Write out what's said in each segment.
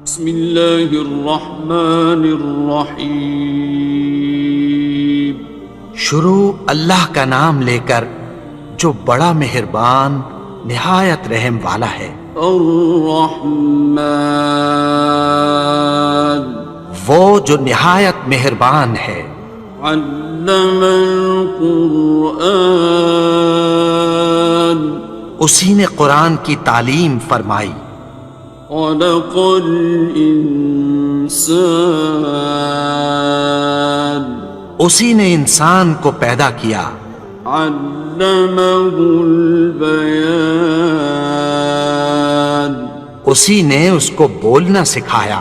بسم اللہ الرحمن الرحیم. شروع اللہ کا نام لے کر جو بڑا مہربان نہایت رحم والا ہے. الرحمن وہ جو نہایت مہربان ہے. علم القرآن اسی نے قرآن کی تعلیم فرمائی. خلق الانسان اسی نے انسان کو پیدا کیا. علمہ البیان اسی نے اس کو بولنا سکھایا.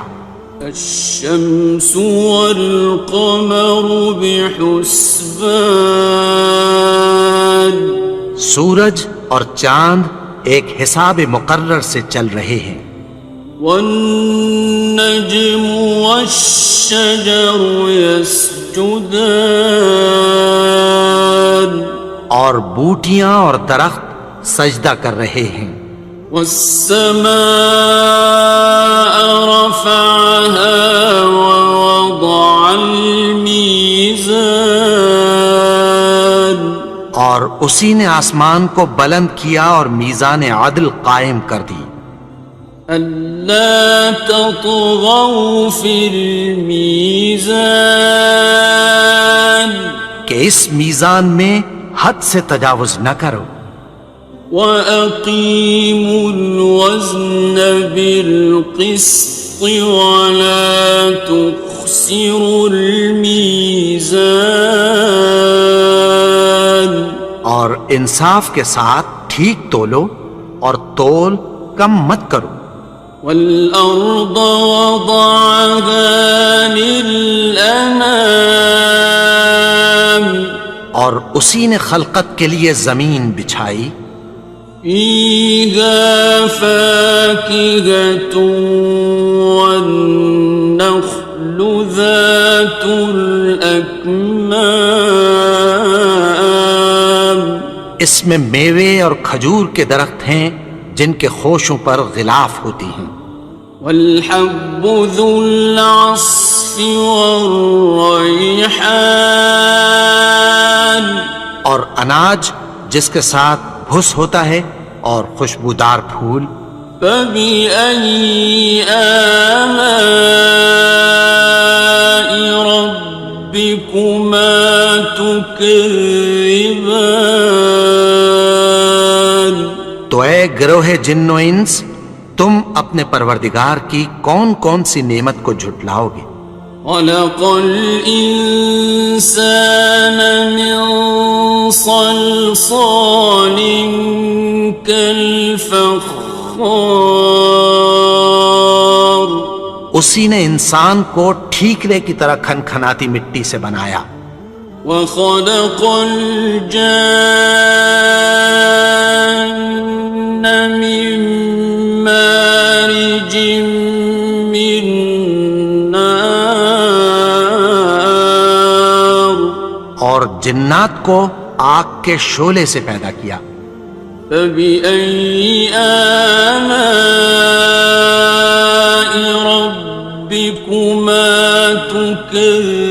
الشمس والقمر بحسبان سورج اور چاند ایک حساب مقرر سے چل رہے ہیں. والنجم والشجر يسجدان اور بوٹیاں اور درخت سجدہ کر رہے ہیں. والسماء رفعها ووضع الميزان اور اسی نے آسمان کو بلند کیا اور میزان عدل قائم کر دی. ألا تطغوا في الميزان کہ اس میزان میں حد سے تجاوز نہ کرو. وَأَقِيمُوا الْوَزْنَ بِالْقِسْطِ وَلَا تُخْسِرُوا الْمِيزَانَ اور انصاف کے ساتھ ٹھیک تولو اور تول کم مت کرو. وَالْأَرْضَ وَضَعَهَا لِلْأَنَامِ اور اسی نے خلقت کے لیے زمین بچھائی. فِيهَا فَاكِهَةٌ وَالنَّخْلُ ذَاتُ الْأَكْمَامِ اس میں میوے اور کھجور کے درخت ہیں جن کے خوشوں پر غلاف ہوتی ہیں. وَالْحَبُّ ذُو الْعَصْفِ وَالرَّيْحَانِ اور اناج جس کے ساتھ بھس ہوتا ہے اور خوشبودار پھول. فَبِأَيِّ آلَاءِ رَبِّكُمَا تُكَذِّبَانِ تو اے گروہ جن و انس تم اپنے پروردگار کی کون کون سی نعمت کو جھٹلاؤ گے. خَلَقَ الْإِنسَانَ مِنْ صَلْصَالٍ كَالْفَخَّارِ اسی نے انسان کو ٹھیکرے کی طرح کھنکھناتی مٹی سے بنایا. وَخَلَقَ الْجَانَّ مِن مَّارِجٍ مِّن نَّارٍ اور جنات کو آگ کے شعلے سے پیدا کیا. فَبِأَيِّ آلَاءِ رَبِّكُمَا تُكَذِّبَانِ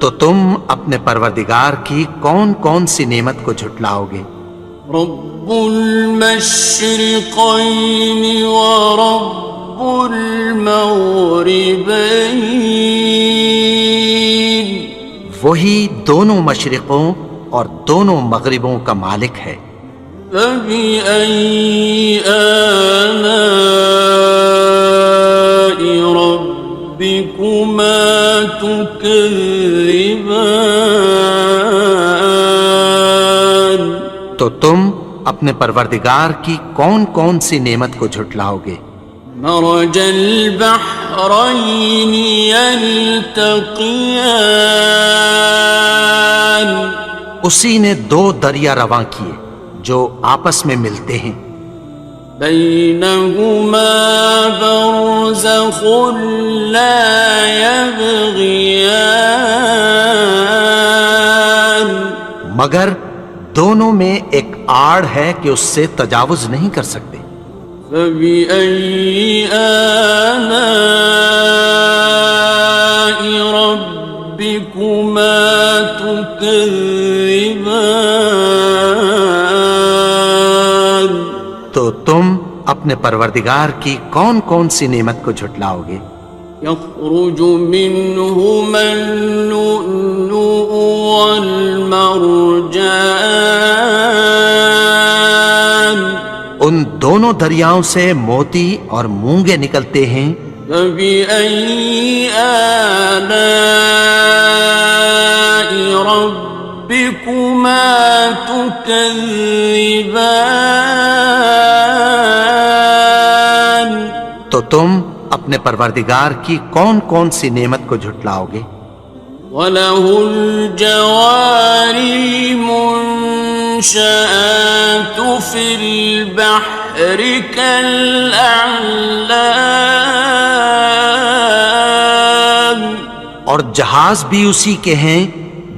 تو تم اپنے پروردگار کی کون کون سی نعمت کو جھٹلاؤ گے. رب المشرقين ورب المغربين وہی دونوں مشرقوں اور دونوں مغربوں کا مالک ہے. فبأي آلاء ربكما تكذبان تو تم اپنے پروردگار کی کون کون سی نعمت کو جھٹلاؤ گے. مرج البحرين يلتقيان اسی نے دو دریا رواں کیے جو آپس میں ملتے ہیں. بينهما برزخ لا يبغيان مگر دونوں میں ایک آڑ ہے کہ اس سے تجاوز نہیں کر سکتے۔ فبأي آلاء ربكما تكذبان؟ تو تم اپنے پروردگار کی کون کون سی نعمت کو جھٹلاؤ گے؟ يخرج منهما اللؤلؤ والمرجان ان دونوں دریاؤں سے موتی اور مونگے نکلتے ہیں۔ فبأي آلاء ربكما تكذبان؟ تو تم اپنے پروردگار کی کون کون سی نعمت کو جھٹلاؤ گے؟ وَلَهُ الْجَوَارِ الْمُنشَآتُ فِي الْبَحْرِ كَالْأَعْلَامِ، اور جہاز بھی اسی کے ہیں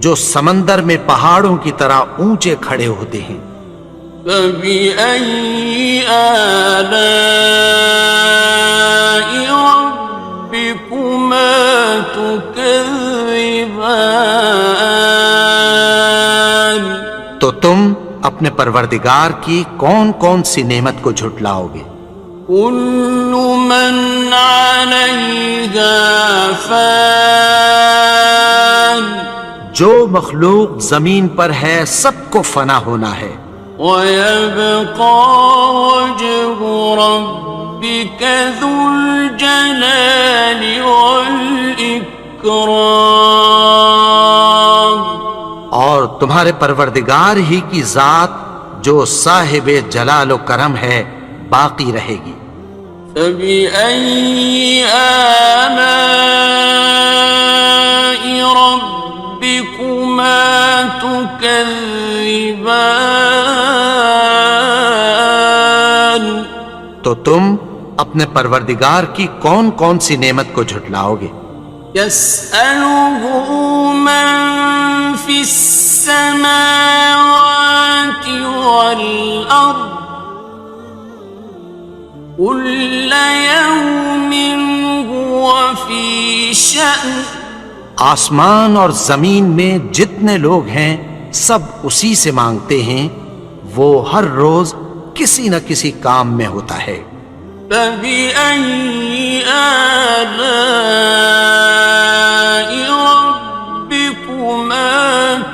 جو سمندر میں پہاڑوں کی طرح اونچے کھڑے ہوتے ہیں۔ فَبِأَيِّ آلَاءِ رَبِّكُمَا تُكَذِّبَانِ؟ تو تم اپنے پروردگار کی کون کون سی نعمت کو جھٹلاؤ گے؟ كُلُّ مَنْ عَلَيْهَا فَانٍ، جو مخلوق زمین پر ہے سب کو فنا ہونا ہے۔ وَيَبْقَى وَجْهُ رَبِّكَ ذُو الْجَلَالِ وَالْإِكْرَامِ، اور تمہارے پروردگار ہی کی ذات جو صاحب جلال و کرم ہے باقی رہے گی۔ فَبِأَيِّ آلَاءِ رَبِّكُمَا تُكَذِّبَانِ؟ تو تم اپنے پروردگار کی کون کون سی نعمت کو جھٹلاؤ گے؟ يَسْأَلُهُ مَن فِي السَّمَاوَاتِ وَالْأَرْضِ كُلَّ يَوْمٍ هُوَ فِي شَأْنٍ، آسمان اور زمین میں جتنے لوگ ہیں سب اسی سے مانگتے ہیں، وہ ہر روز کسی نہ کسی کام میں ہوتا ہے۔ فَبِأَيِّ آلَاءِ رَبِّكُمَا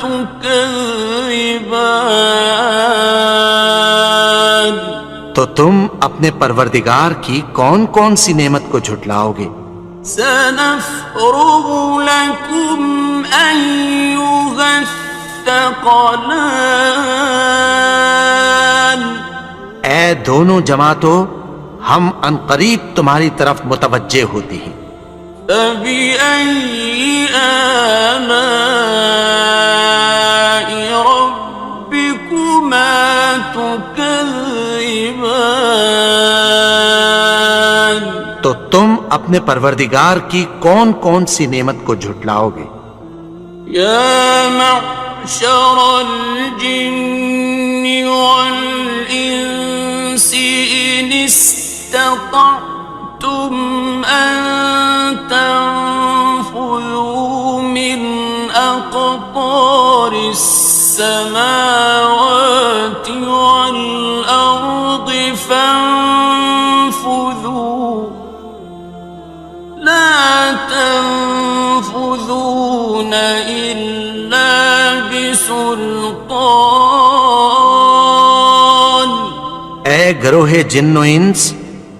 تُكَذِّبَانِ؟ تو تم اپنے پروردگار کی کون کون سی نعمت کو جھٹلاؤ گے؟ سَنَفْرُغُ لَكُمْ أَيُّهَ الثَّقَلَانِ؟ اے دونوں جماعتوں، ہم عنقریب تمہاری طرف متوجہ ہوتے ہیں۔ فَبِأَيِّ آلَاءِ رَبِّكُمَا تُكَذِّبَانِ؟ تو تم اپنے پروردگار کی کون کون سی نعمت کو جھٹلاؤ گے؟ يَا مَعْشَرَ الْجِنِّ وَالْإِنسِ إِنِ اسْتَطَعْتُمْ أَن تَنفُذُوا مِنْ أَقْطَارِ السَّمَاوَاتِ وَالْأَرْضِ فَانفُذُوا لَا تَنفُذُونَ إِلَّا بِسُلْطَانٍ۔ اے گروہ جن و انس،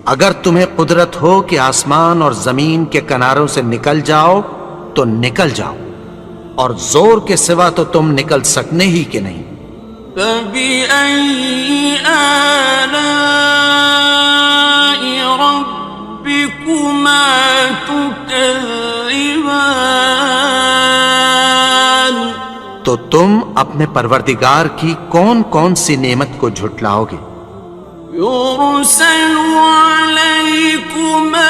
اگر تمہیں قدرت ہو کہ آسمان اور زمین کے کناروں سے نکل جاؤ تو نکل جاؤ، اور زور کے سوا تو تم نکل سکنے ہی کہ نہیں۔ فَبِأَيِّ آلَاءِ رَبِّكُمَا تُكَذِّبَانِ؟ تو تم اپنے پروردگار کی کون کون سی نعمت کو جھٹلاؤ گے؟ يُرْسَلُ عَلَيْكُمَا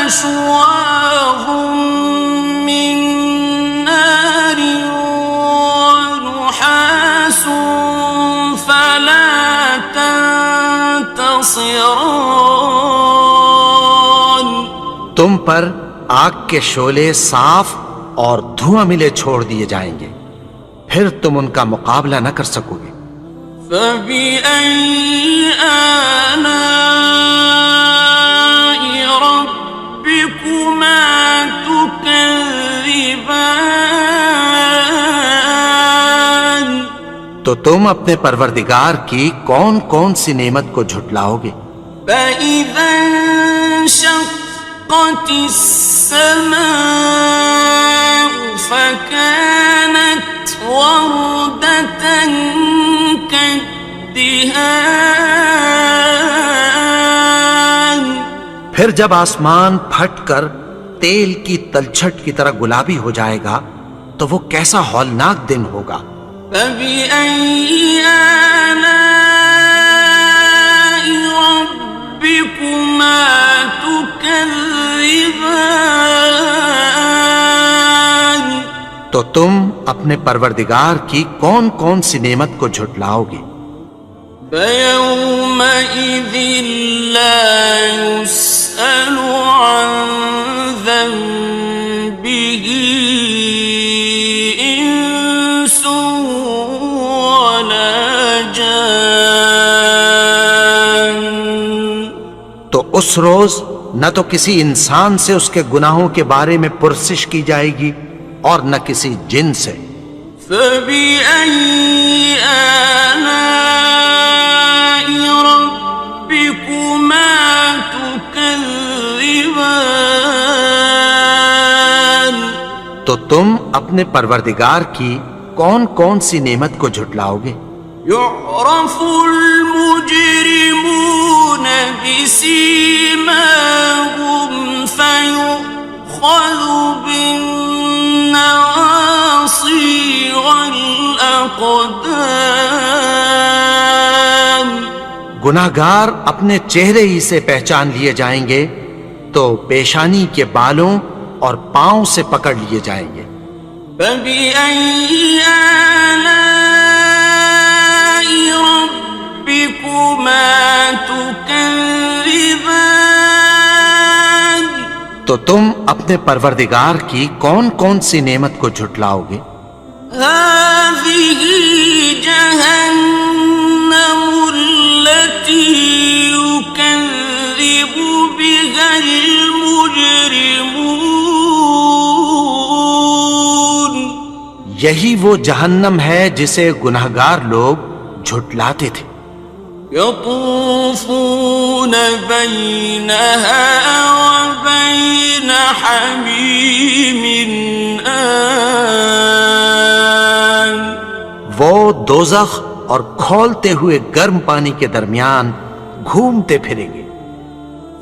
شُوَاظٌ مِّن نَّارٍ وَنُحَاسٌ خاسران. تم پر آگ کے شعلے صاف اور دھواں ملے چھوڑ دیے جائیں گے، پھر تم ان کا مقابلہ نہ کر سکو گے۔ فبأي آلاء ربكما تكذبان. تو تم اپنے پروردگار کی کون کون سی نعمت کو جھٹلاؤ گے؟ فإذا انشقت السماء فكانت وردة كالدهان. پھر جب آسمان پھٹ کر تیل کی تلچھٹ کی طرح گلابی ہو جائے گا تو وہ کیسا ہولناک دن ہوگا۔ فبأي آلاء ربكما تكذبان. تو تم اپنے پروردگار کی کون کون سی نعمت کو جھٹلاؤ گے؟ فيومئذ لا يسأل عن ذنبه إنس ولا جان. تو اس روز نہ تو کسی انسان سے اس کے گناہوں کے بارے میں پرسش کی جائے گی اور نہ کسی جن سے۔ فبأي آلاء ربكما تكذبان. تو تم اپنے پروردگار کی کون کون سی نعمت کو جھٹلاؤ گے؟ يعرف المجرمون بسيماهم فيؤخذ بالنواصي والأقدام. گناہگار اپنے چہرے ہی سے پہچان لیے جائیں گے تو پیشانی کے بالوں اور پاؤں سے پکڑ لیے جائیں گے۔ فبأي آلاء ربكما تكذبان. تو تم اپنے پروردگار کی کون کون سی نعمت کو جھٹلاؤ گے؟ هذه جهنم التي يكذب بها المجرمون. یہی وہ جہنم ہے جسے گناہگار لوگ جھٹلاتے تھے۔ يطوفون بينها وبين حميم آن. وہ دوزخ اور کھولتے ہوئے گرم پانی کے درمیان گھومتے پھریں گے۔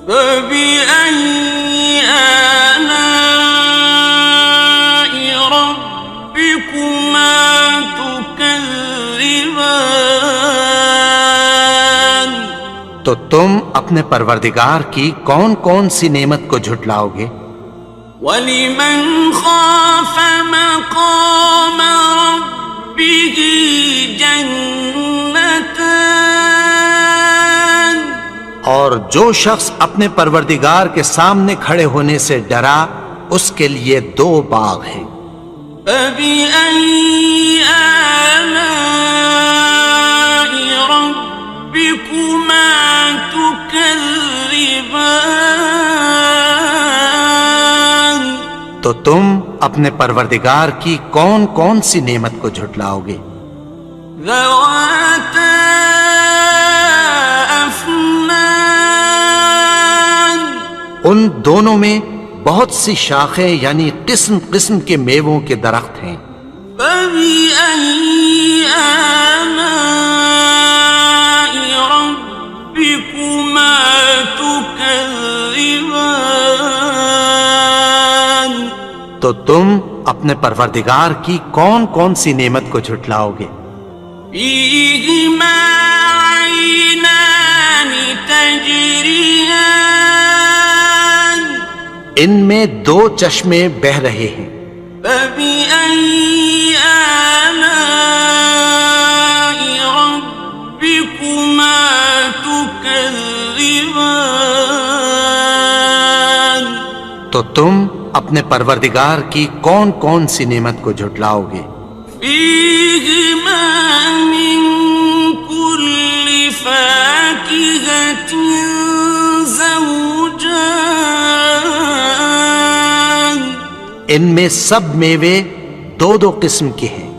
فبأي آلاء ربكما تكذبان. تو تم اپنے پروردگار کی کون کون سی نعمت کو جھٹلاؤ گے؟ وَلِمَنْ خَافَ مَقَامَ رَبِّهِ جَنَّتَانِ. اور جو شخص اپنے پروردگار کے سامنے کھڑے ہونے سے ڈرا اس کے لیے دو باغ ہیں۔ فَبِأَيِّ آلَاءِ رَبِّكُمَا تُكَذِّبَانِ. تو تم اپنے پروردگار کی کون کون سی نعمت کو جھٹلاؤ گے؟ ذَوَاتَا أَفْنَانٍ. ان دونوں میں بہت سی شاخیں یعنی قسم قسم کے میووں کے درخت ہیں۔ فَبِأَيِّ آلَاءِ رَبِّكُمَا تُكَذِّبَانِ. تو تم اپنے پروردگار کی کون کون سی نعمت کو جھٹلاؤ گے؟ فِيهِمَا عَيْنَانِ تَجْرِيَانِ. ان میں دو چشمے بہہ رہے ہیں۔ فَبِأَيِّ آلَاءِ رَبِّكُمَا تُكَذِّبَانِ. تكذبان تو تم اپنے پروردگار کی کون کون سی نعمت کو جھٹلاؤ گے؟ فيهما من كل فاكهة زوجان ان میں سب میوے دو دو قسم کے ہیں۔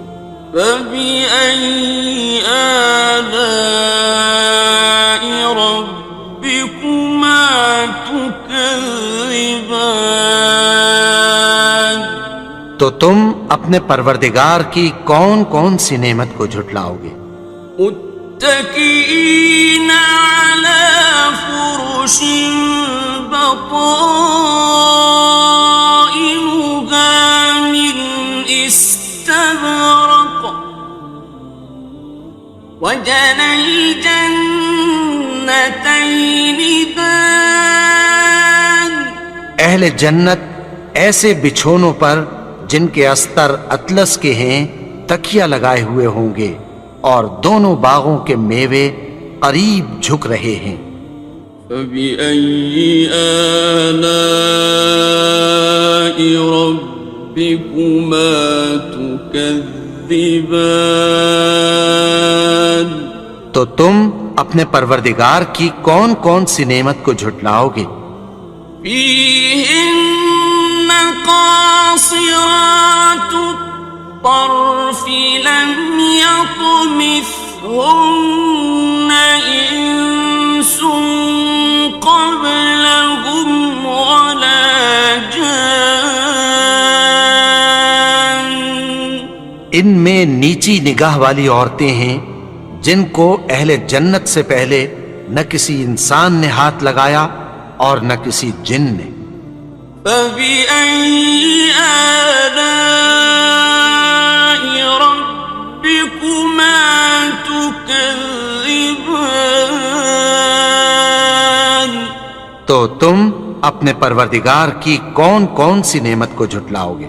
فبأي آلاء ربكما تكذبان تو تم اپنے پروردگار کی کون کون سی نعمت کو جھٹلاؤ گے؟ متكئين على فرش بطائنها من استبرق وجنى الجنتين دان اہل جنت ایسے بچھونوں پر جن کے استر اطلس کے ہیں تکیہ لگائے ہوئے ہوں گے اور دونوں باغوں کے میوے قریب جھک رہے ہیں۔ فبأي آلاء ربكما تكذبان تو تم اپنے پروردگار کی کون کون سی نعمت کو جھٹلاؤ گے؟ فيهن قاصرات الطرف لم يطمثهن إنس قبلهم ولا جان ان میں نیچی نگاہ والی عورتیں ہیں جن کو اہل جنت سے پہلے نہ کسی انسان نے ہاتھ لگایا اور نہ کسی جن نے۔ فبأي آلاء ربكما تكذبان تو تم اپنے پروردگار کی کون کون سی نعمت کو جھٹلاؤ گے؟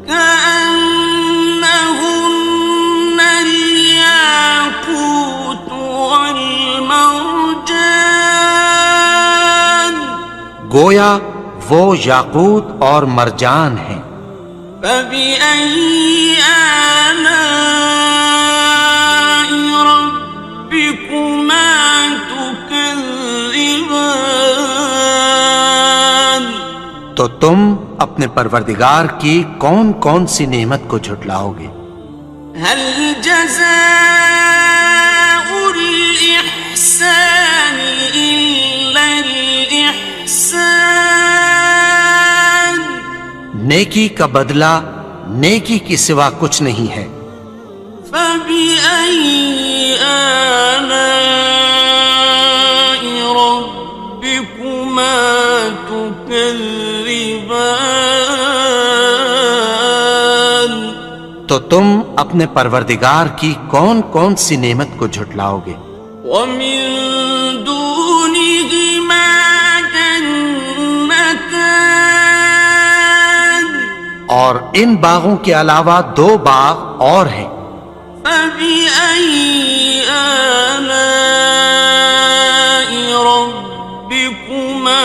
كأنهن الياقوت والمرجان گویا وہ یاقوت اور مرجان ہیں۔ فبأي آلاء ربكما تكذبان تو تم اپنے پروردگار کی کون کون سی نعمت کو جھٹلاؤ گے؟ هل جزاء الإحسان إلا الإحسان نیکی کا بدلہ نیکی کی سوا کچھ نہیں ہے۔ فبأي آلاء ربكما تكذبان تو تم اپنے پروردگار کی کون کون سی نعمت کو جھٹلاؤ گے؟ ومن دونهما جنتان اور ان باغوں کے علاوہ دو باغ اور ہیں۔ فبأي آلاء ربكما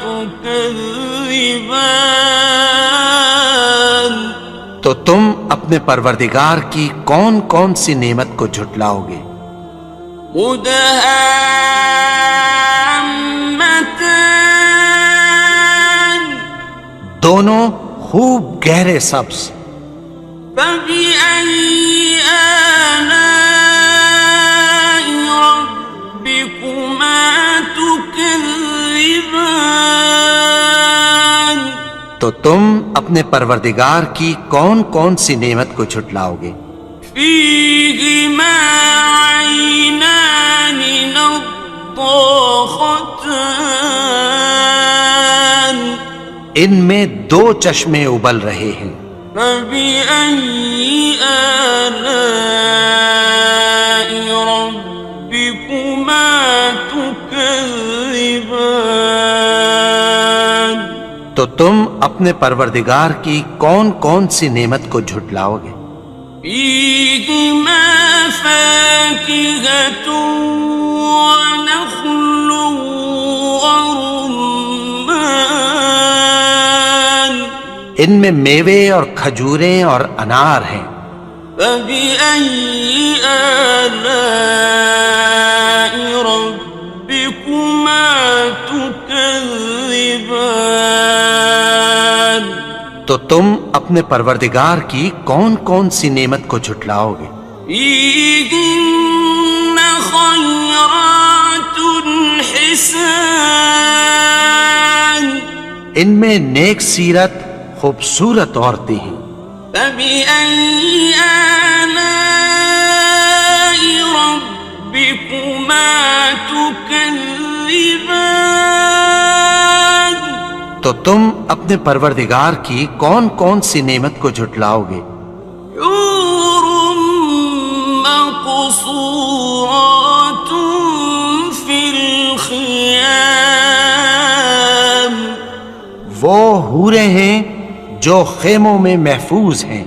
تكذبان تو تم اپنے پروردگار کی کون کون سی نعمت کو جھٹلاؤ گے؟ مدهامتان دونوں خوب گہرے سبز۔ فبأي آلاء ربكما تكذبان تو تم اپنے پروردگار کی کون کون سی نعمت کو جھٹلاؤ گے؟ فيهما عينان نضاختان ان میں دو چشمے ابل رہے ہیں۔ فبأي آلاء ربكما تكذبان تو تم اپنے پروردگار کی کون کون سی نعمت کو جھٹلاؤ گے؟ فيهما فاكهة ونخل ان میں میوے اور کھجوریں اور انار ہیں۔ فبأي آلاء ربكما تكذبان؟ تو تم اپنے پروردگار کی کون کون سی نعمت کو جھٹلاؤ گے؟ فيهن خيرات حسان، ان میں نیک سیرت خوبصورت عورتیں ہیں۔ فبأي آلاء ربكما تكذبان؟ تو تم اپنے پروردگار کی کون کون سی نعمت کو جھٹلاؤ گے؟ حور مقصورات في الخيام، وہ حوریں ہیں جو خیموں میں محفوظ ہیں۔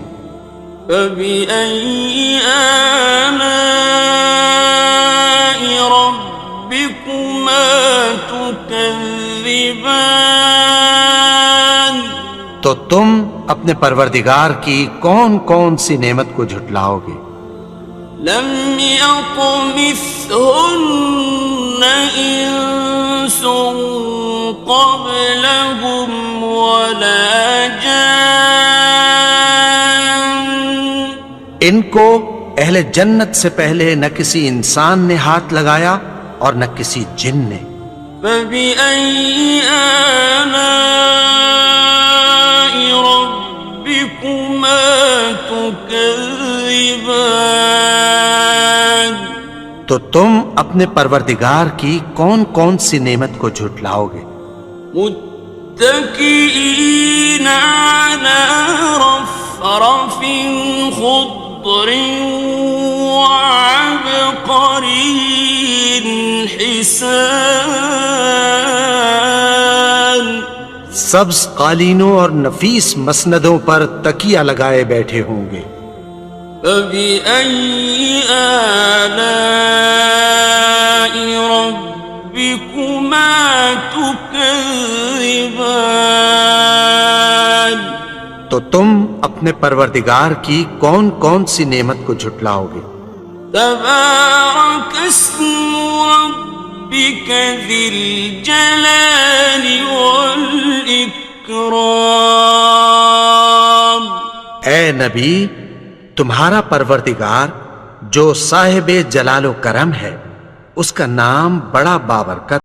فبأي آلاء ربكما تكذبان؟ تو تم اپنے پروردگار کی کون کون سی نعمت کو جھٹلاؤ گے؟ لم يطمثهن إنس قبلهم ولا جان، ان کو اہل جنت سے پہلے نہ کسی انسان نے ہاتھ لگایا اور نہ کسی جن نے۔ فبأي آلاء ربكما تكذبان؟ تو تم اپنے پروردگار کی کون کون سی نعمت کو جھٹلاؤ گے؟ متكئين على رفرف خضر وعبقري حسان، سبز قالینوں اور نفیس مسندوں پر تکیہ لگائے بیٹھے ہوں گے۔ فبأي آلاء ربكما تكذبان؟ تو تم اپنے پروردگار کی کون کون سی نعمت کو جھٹلاؤ گے؟ تبارك اسم ربك ذي الجلال والإكرام۔ اے نبی، تمہارا پروردگار جو صاحب جلال و کرم ہے، اس کا نام بڑا بابرکت